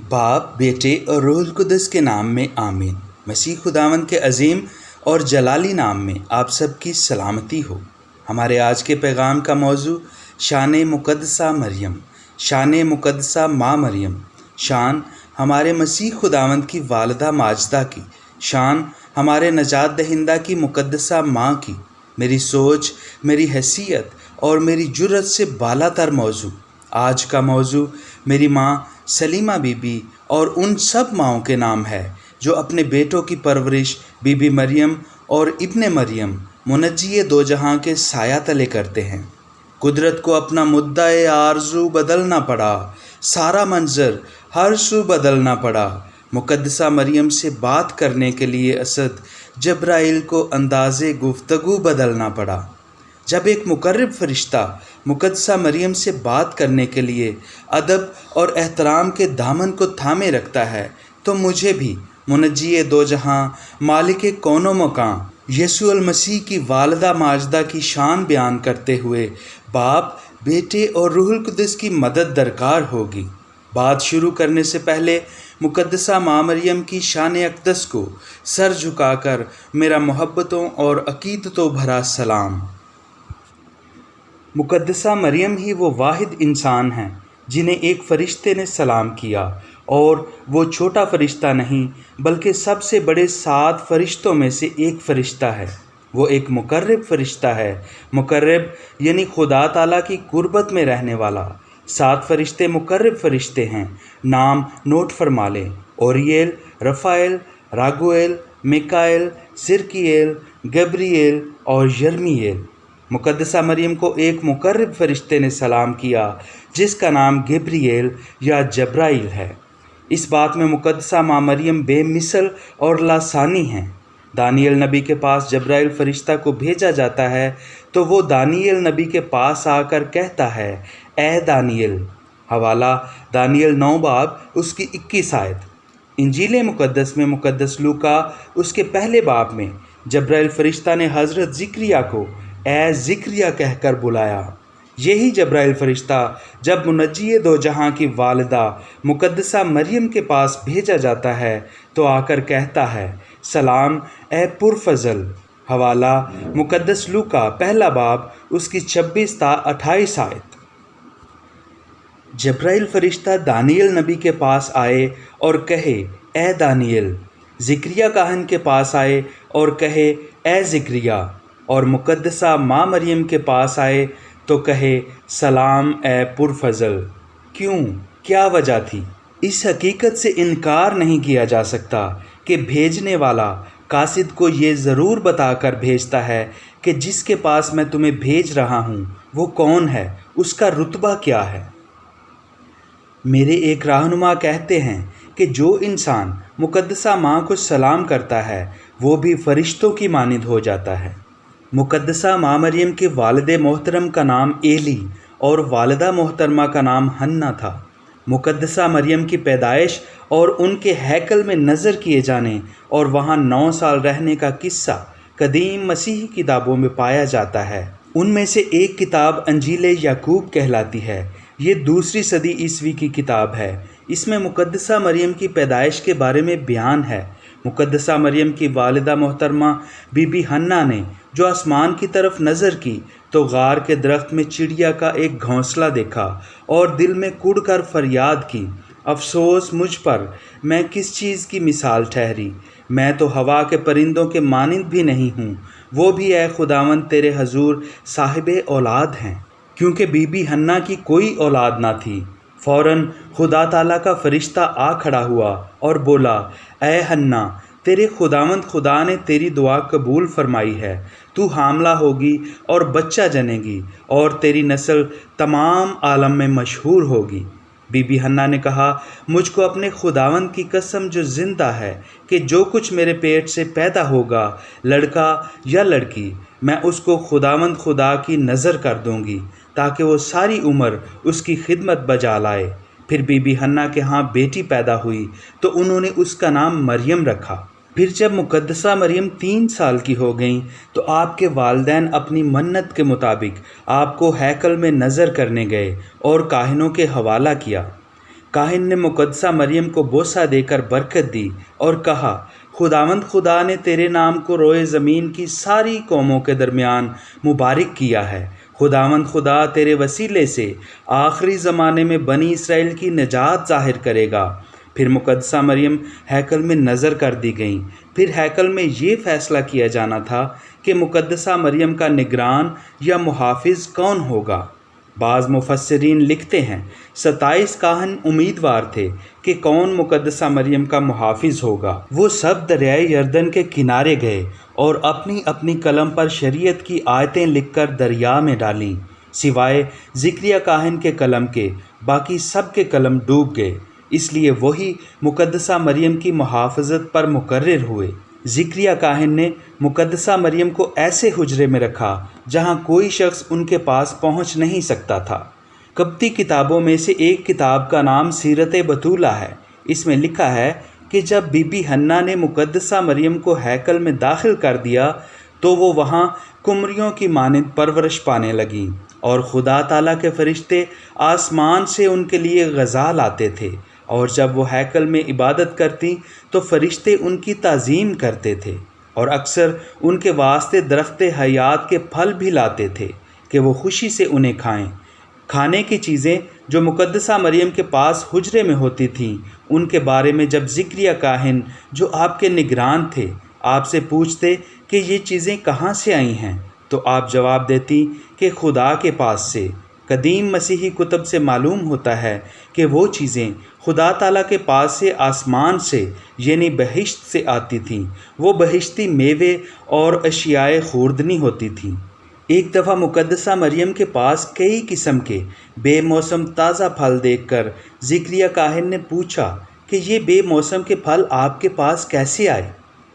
बाप, बेटे और रूहुल कुद्दस के नाम में आमीन। मसीह खुदावंद के अजीम और जलाली नाम में आप सबकी सलामती हो। हमारे आज के पैगाम का मौजू शान मुक़द्दसा मरियम, शान मुक़द्दसा माँ मरियम, शान हमारे मसीह खुदावंद की वालदा माजदा की, शान हमारे नजात दहिंदा की मुक़द्दसा माँ की। मेरी सोच, मेरी हैसियत और मेरी जुर्रत से बालातर मौजू। आज का मौजू मेरी माँ सलीमा बीबी और उन सब माँओं के नाम है जो अपने बेटों की परवरिश बीबी मरियम और इब्ने मरियम मुनज्जी दो जहां के साया तले करते हैं। कुदरत को अपना मुद्दा-ए आरज़ू बदलना पड़ा, सारा मंजर हर सू बदलना पड़ा। मुक़द्दसा मरियम से बात करने के लिए असद जब्राइल को अंदाज़े गुफ्तगू बदलना पड़ा। जब एक मुकर्रब फरिश्ता मुक़द्दसा मरियम से बात करने के लिए अदब और एहतराम के दामन को थामे रखता है, तो मुझे भी मुनज्जी दो जहां, मालिक कौनो मकां, यीशु मसीह की वालदा माजदा की शान बयान करते हुए बाप, बेटे और रूहुल कुद्दस की मदद दरकार होगी। बात शुरू करने से पहले मुक़द्दसा माँ मरियम की शान अक़दस को सर झुकाकर मेरा मोहब्बतों और अक़ीदतों भरा सलाम। मुक़द्दसा मरियम ही वो वाहिद इंसान हैं जिन्हें एक फ़रिश्ते ने सलाम किया, और वो छोटा फ़रिश्ता नहीं बल्कि सबसे बड़े 7 फ़रिश्तों में से एक फ़रिश्ता है। वो एक मुकर्रब फ़रिश्ता है। मुकर्रब यानी खुदा ताला की कुर्बत में रहने वाला। 7 फ़रिश्ते मुकर्रब फ़रिश्ते हैं। नाम नोट फरमा लें: ओरियल, रफ़ाएल, रागुएल, मिकाएल, सिरकिएल, गब्रिएल और यर्मिएल। मुक़द्दसा मरियम को एक मुकर्रब फ़रिश्ते ने सलाम किया जिसका नाम गब्रिएल या जब्राइल है। इस बात में मुक़द्दसा माँ मरियम बेमिसल और लासानी हैं। दानियल नबी के पास जब्राइल फ़रिश्ता को भेजा जाता है तो वो दानियल नबी के पास आकर कहता है, ए दानियल। हवाला दानियल 9 बाब उसकी 21 आयत। इंजील मुक़द्दस में मुक़द्दस लूका उसके पहले बाब में जब्राइल फ़रिश्ता ने हज़रत ज़िक्रिया को ए ज़िक्रिया कहकर बुलाया। यही जब्राइल फ़रिश्ता जब मुनज्जी दो जहां की वालिदा मुक़द्दसा मरियम के पास भेजा जाता है तो आकर कहता है, सलाम ए पुरफ़ज़ल। हवाला मुक़द्दस लूका पहला बाब उसकी 26 ता 28 आयत। जब्राइल फ़रिश्ता दानियल नबी के पास आए और कहे, ए दानियल। ज़िक्रिया काहन के पास आए और कहे, ए ज़िक्रिया। और मुक़द्दसा माँ मरियम के पास आए तो कहे, सलाम ए पुरफ़ज़ल। क्यों, क्या वजह थी? इस हकीकत से इनकार नहीं किया जा सकता कि भेजने वाला कासिद को ये ज़रूर बताकर भेजता है कि जिसके पास मैं तुम्हें भेज रहा हूँ वो कौन है, उसका रुतबा क्या है। मेरे एक रहनुमा कहते हैं कि जो इंसान मुक़द्दसा माँ को सलाम करता है वो भी फ़रिश्तों की मानिंद हो जाता है। मुक़द्दसा माँ मरियम के वालिद मोहतरम का नाम एली और वालिदा मोहतरमा का नाम हन्ना था। मुक़द्दसा मरियम की पैदाइश और उनके हैकल में नज़र किए जाने और वहाँ 9 साल रहने का किस्सा कदीम मसीही किताबों में पाया जाता है। उनमें से एक किताब अंजील याकूब कहलाती है। ये 2री सदी ईस्वी की किताब है। इसमें मुक़द्दसा मरियम की पैदाइश के बारे में बयान है। मुक़द्दसा मरियम की वालिदा मोहतरमा बीबी हन्ना ने जो आसमान की तरफ नज़र की तो गार के दरख्त में चिड़िया का एक घोंसला देखा और दिल में कुढ़ कर फरियाद की, अफसोस मुझ पर, मैं किस चीज़ की मिसाल ठहरी। मैं तो हवा के परिंदों के मानिंद भी नहीं हूँ, वो भी ए खुदावंद तेरे हजूर साहिबे औलाद हैं। क्योंकि बीबी हन्ना की कोई औलाद ना थी, फ़ौरन खुदा ताला का फ़रिश्ता आ खड़ा हुआ और बोला, ए हन्ना, तेरे खुदावंद खुदा ने तेरी दुआ कबूल फरमाई है। तू हामला होगी और बच्चा जनेगी और तेरी नस्ल तमाम आलम में मशहूर होगी। बीबी हन्ना ने कहा, मुझको अपने खुदावंद की कसम जो ज़िंदा है कि जो कुछ मेरे पेट से पैदा होगा, लड़का या लड़की, मैं उसको खुदावंद खुदा की नज़र कर दूंगी ताकि वो सारी उम्र उसकी खिदमत बजा लाए। फिर बीबी हन्ना के यहाँ बेटी पैदा हुई तो उन्होंने उसका नाम मरियम रखा। फिर जब मुक़द्दसा मरियम 3 साल की हो गईं तो आपके वालिदैन अपनी मन्नत के मुताबिक आपको हैकल में नज़र करने गए और काहिनों के हवाला किया। काहिन ने मुकद्दसा मरियम को बोसा देकर बरकत दी और कहा, खुदावंद खुदा ने तेरे नाम को रोए ज़मीन की सारी कौमों के दरमियान मुबारक किया है। खुदावंद खुदा तेरे वसीले से आखिरी ज़माने में बनी इसराइल की निजात ज़ाहिर करेगा। फिर मुकद्दसा मरियम हैकल में नज़र कर दी गईं। फिर हैकल में ये फ़ैसला किया जाना था कि मुकद्दसा मरियम का निगरान या मुहाफ़िज़ कौन होगा। बाज़ मुफस्सिरीन लिखते हैं 27 काहन उम्मीदवार थे कि कौन मुकद्दसा मरियम का मुहाफ़िज़ होगा। वो सब दरियाए यरदन के किनारे गए और अपनी अपनी कलम पर शरीयत की आयतें लिखकर दरिया में डालीं। सिवाय ज़िक्रिया काहन के कलम के बाकी सब के कलम डूब गए, इसलिए वही मुकद्दसा मरियम की मुहाफ़ज़त पर मुकर्रर हुए। ज़िक्रिया काहिन ने मुकद्दसा मरियम को ऐसे हुजरे में रखा जहाँ कोई शख्स उनके पास पहुँच नहीं सकता था। कब्ती किताबों में से एक किताब का नाम सीरत बतूला है। इसमें लिखा है कि जब बीबी हन्ना ने मुकद्दसा मरियम को हैकल में दाखिल कर दिया तो वो वहाँ कुमरियों की मानंद परवरिश पाने लगी और खुदा ताला के फरिश्ते आसमान से उनके लिए गज़ा लाते थे, और जब वो हैकल में इबादत करती तो फरिश्ते उनकी ताज़ीम करते थे और अक्सर उनके वास्ते दरख्त हयात के फल भी लाते थे कि वो खुशी से उन्हें खाएं। खाने की चीज़ें जो मुकद्दसा मरियम के पास हुजरे में होती थीं, उनके बारे में जब ज़िक्रिया काहिन जो आपके निगरान थे आपसे पूछते कि ये चीज़ें कहाँ से आई हैं, तो आप जवाब देती कि खुदा के पास से। कदीम मसीही कुतब से मालूम होता है कि वो चीज़ें खुदा ताला के पास से आसमान से यानी बहिश्त से आती थीं। वो बहिश्ती मेवे और अशियाए खुर्दनी होती थीं। एक दफ़ा मुकद्दसा मरियम के पास कई किस्म के बेमौसम ताज़ा फल देखकर ज़िक्रिया काहिन ने पूछा कि ये बेमौसम के फल आपके पास कैसे आए।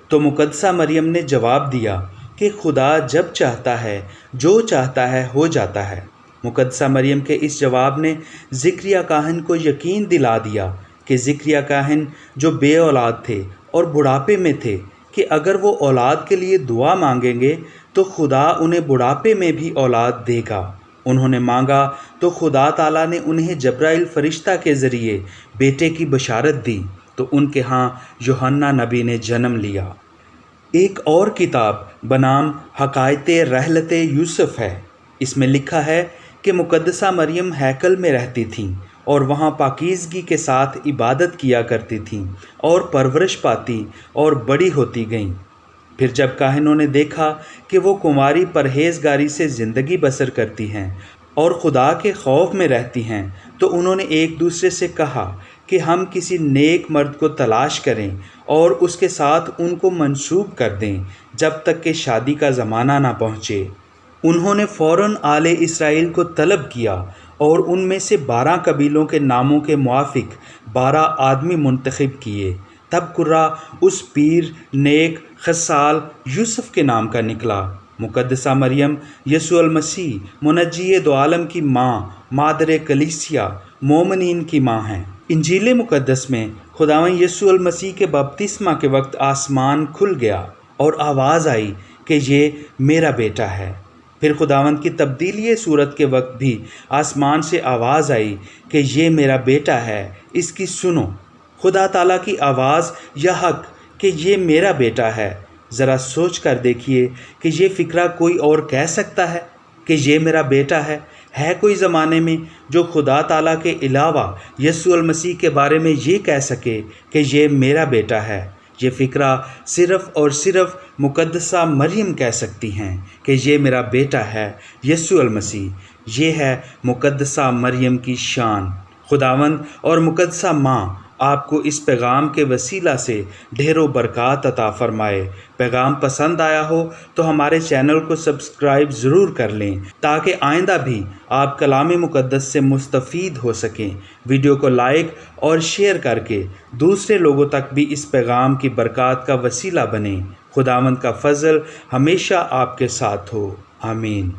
तो मुकद्दसा मरियम ने जवाब दिया कि खुदा जब चाहता है, जो चाहता है हो जाता है। मुकद्दसा मरियम के इस जवाब ने ज़िक्रिया काहिन को यकीन दिला दिया कि ज़िक्रिया काहिन जो बे औलाद थे और बुढ़ापे में थे कि अगर वो औलाद के लिए दुआ मांगेंगे तो खुदा उन्हें बुढ़ापे में भी औलाद देगा। उन्होंने मांगा तो खुदा ताला ने उन्हें जब्राइल फरिश्ता के ज़रिए बेटे की बशारत दी, तो उनके यहाँ यूहन्ना नबी ने जन्म लिया। एक और किताब बनाम हकायते रहलते यूसुफ है। इसमें लिखा है कि मुकद्दसा मरियम हैकल में रहती थीं और वहाँ पाकीज़गी के साथ इबादत किया करती थीं और परवरिश पाती और बड़ी होती गईं। फिर जब काहिनों ने देखा कि वो कुंवारी परहेज़गारी से ज़िंदगी बसर करती हैं और खुदा के खौफ में रहती हैं, तो उन्होंने एक दूसरे से कहा कि हम किसी नेक मर्द को तलाश करें और उसके साथ उनको मंसूब कर दें जब तक कि शादी का ज़माना ना पहुँचे। उन्होंने फ़ौरन आले इसराइल को तलब किया और उनमें से 12 कबीलों के नामों के मुआफ़िक 12 आदमी मुंतखब किए। तब कुर्रा उस पीर, नेक, खसाल यूसुफ के नाम का निकला। मुकद्दसा मरियम यसुअल मसीह मुनज्जी दो आलम की माँ, मादर कलीसिया, मोमिनीन की माँ हैं। इंजील मुकद्दस में खुदावंद यसुअल मसीह के बपतिस्मा के वक्त आसमान खुल गया और आवाज़ आई कि ये मेरा बेटा है। फिर खुदावंद की तब्दीली सूरत के वक्त भी आसमान से आवाज़ आई कि ये मेरा बेटा है, इसकी सुनो। खुदा ताला की आवाज़ या हक कि ये मेरा बेटा है। ज़रा सोच कर देखिए कि ये फ़िक्रा कोई और कह सकता है कि ये मेरा बेटा है? कोई ज़माने में जो खुदा ताला के अलावा यसुअल मसीह के बारे में ये कह सके कि ये मेरा बेटा है? ये फ़िक्रा सिर्फ़ और सिर्फ मुकद्दसा मरियम कह सकती हैं कि ये मेरा बेटा है, यसुअल मसीह। ये है मुकद्दसा मरियम की शान। खुदावंद और मुकद्दसा माँ आपको इस पैगाम के वसीला से ढेरों बरक़ात अता फ़रमाए। पैगाम पसंद आया हो तो हमारे चैनल को सब्सक्राइब ज़रूर कर लें ताकि आइंदा भी आप कलाम मुक़द्दस से मुस्तफ़ीद हो सकें। वीडियो को लाइक और शेयर करके दूसरे लोगों तक भी इस पैगाम की बरक़ात का वसीला बने। खुदावंद का फ़ज़ल हमेशा आपके साथ हो। आमीन।